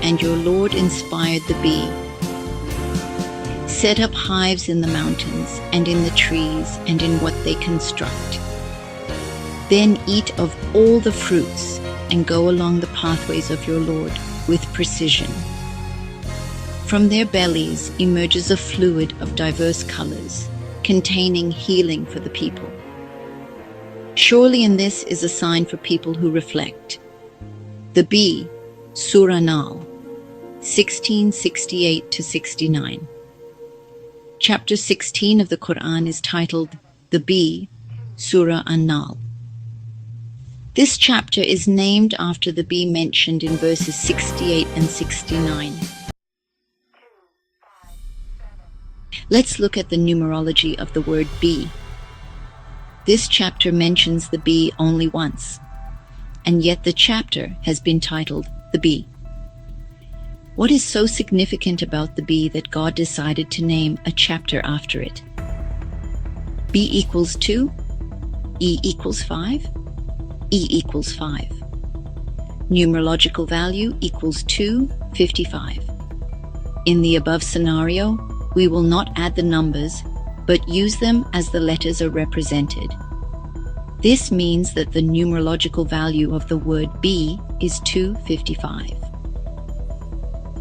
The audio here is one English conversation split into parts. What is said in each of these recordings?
and your Lord inspired the bee. Set up hives in the mountains and in the trees and in what they construct. Then eat of all the fruits and go along the pathways of your Lord with precision. From their bellies emerges a fluid of diverse colors, containing healing for the people. Surely in this is a sign for people who reflect. The bee, Surah An-Nahl, 1668-69. Chapter 16 of the Qur'an is titled The Bee, Surah An-Nahl. This chapter is named after the bee mentioned in verses 68 and 69. Let's look at the numerology of the word bee. This chapter mentions the bee only once, and yet the chapter has been titled The Bee. What is so significant about the bee that God decided to name a chapter after it? B equals 2, E equals 5, E equals 5. Numerological value equals 255. In the above scenario, we will not add the numbers, but use them as the letters are represented. This means that the numerological value of the word bee is 255.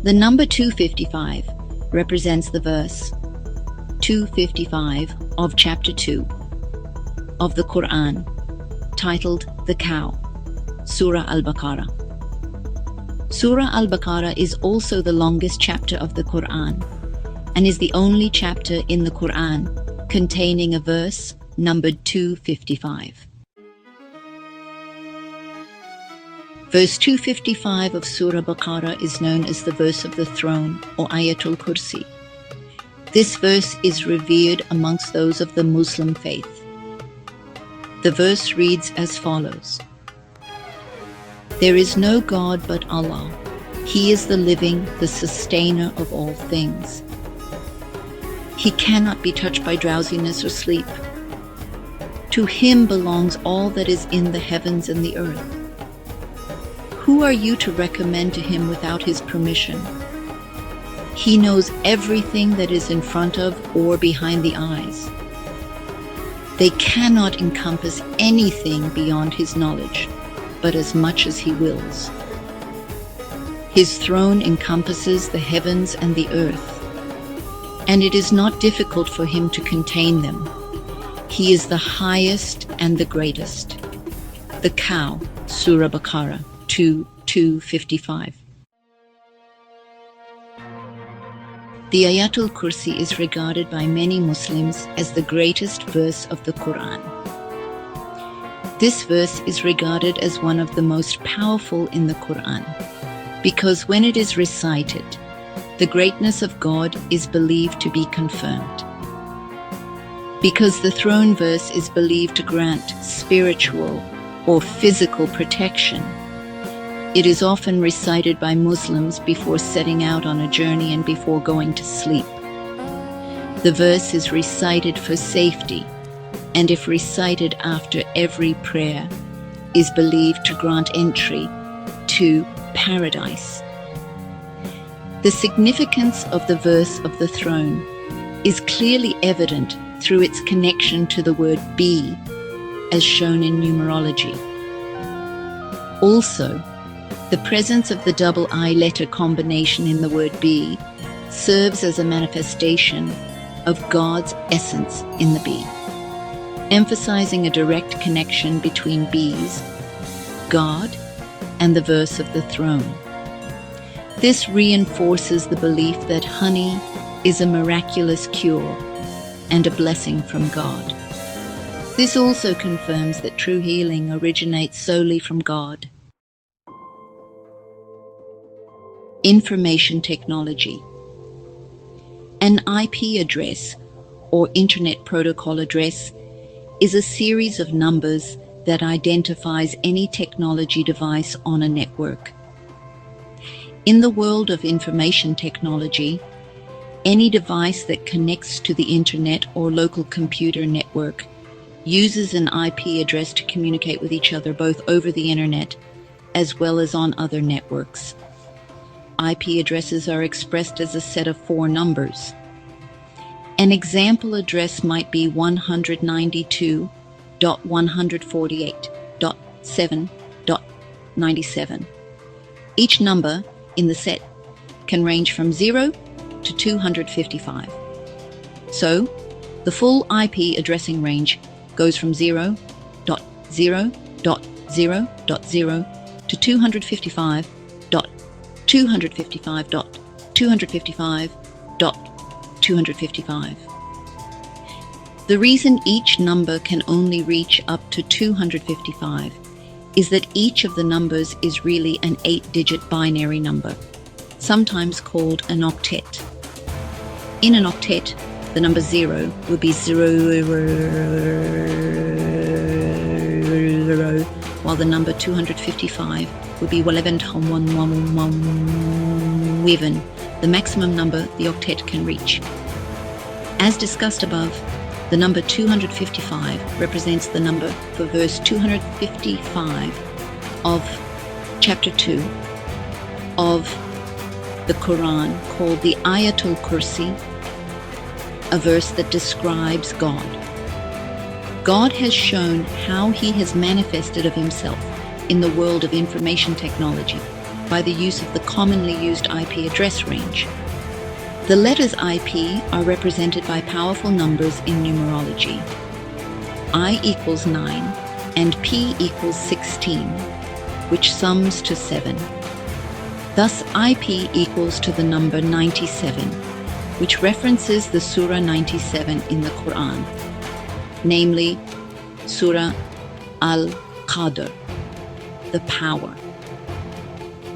The number 255 represents the verse 255 of chapter 2 of the Qur'an, titled The Cow, Surah Al-Baqarah. Surah Al-Baqarah is also the longest chapter of the Qur'an and is the only chapter in the Qur'an containing a verse numbered 255. Verse 255 of Surah Baqarah is known as the verse of the throne, or Ayatul Kursi. This verse is revered amongst those of the Muslim faith. The verse reads as follows: There is no God but Allah. He is the living, the sustainer of all things. He cannot be touched by drowsiness or sleep. To him belongs all that is in the heavens and the earth. Who are you to recommend to him without his permission? He knows everything that is in front of or behind the eyes. They cannot encompass anything beyond his knowledge, but as much as he wills. His throne encompasses the heavens and the earth, and it is not difficult for him to contain them. He is the highest and the greatest. The Cow, Surah Baqarah 2:255. The Ayatul Kursi is regarded by many Muslims as the greatest verse of the Qur'an. This verse is regarded as one of the most powerful in the Qur'an because when it is recited, the greatness of God is believed to be confirmed. Because the throne verse is believed to grant spiritual or physical protection, it is often recited by Muslims before setting out on a journey and before going to sleep. The verse is recited for safety, and if recited after every prayer, is believed to grant entry to paradise. The significance of the verse of the throne is clearly evident through its connection to the word bee, as shown in numerology. Also, the presence of the double I letter combination in the word bee serves as a manifestation of God's essence in the bee, emphasizing a direct connection between bees, God, and the verse of the throne. This reinforces the belief that honey is a miraculous cure and a blessing from God. This also confirms that true healing originates solely from God. Information technology. An IP address, or Internet Protocol address, is a series of numbers that identifies any technology device on a network. In the world of information technology, any device that connects to the Internet or local computer network uses an IP address to communicate with each other both over the Internet as well as on other networks. IP addresses are expressed as a set of 4 numbers. An example address might be 192.148.7.97. Each number in the set can range from 0 to 255. So, the full IP addressing range goes from 0.0.0.0 to 255.255.255.255. The reason each number can only reach up to 255 is that each of the numbers is really an 8-digit binary number, sometimes called an octet. In an octet, the number 0 would be 0, while the number 255 would be 11, the maximum number the octet can reach. As discussed above, the number 255 represents the number for verse 255 of chapter 2 of the Qur'an, called the Ayatul Kursi, a verse that describes God. God has shown how he has manifested of himself in the world of information technology by the use of the commonly used IP address range. The letters IP are represented by powerful numbers in numerology. I equals 9 and P equals 16, which sums to 7. Thus, IP equals to the number 97, which references the Surah 97 in the Qur'an, namely Surah Al-Qadr, the power.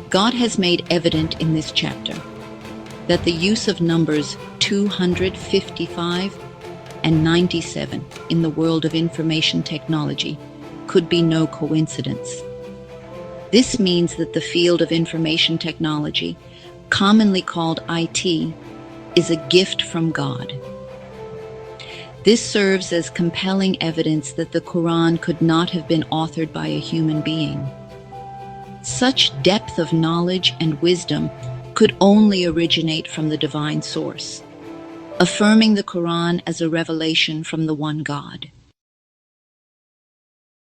God has made evident in this chapter that the use of numbers 255 and 97 in the world of information technology could be no coincidence. This means that the field of information technology, commonly called IT, is a gift from God. This serves as compelling evidence that the Quran could not have been authored by a human being. Such depth of knowledge and wisdom could only originate from the divine source, affirming the Quran as a revelation from the one God.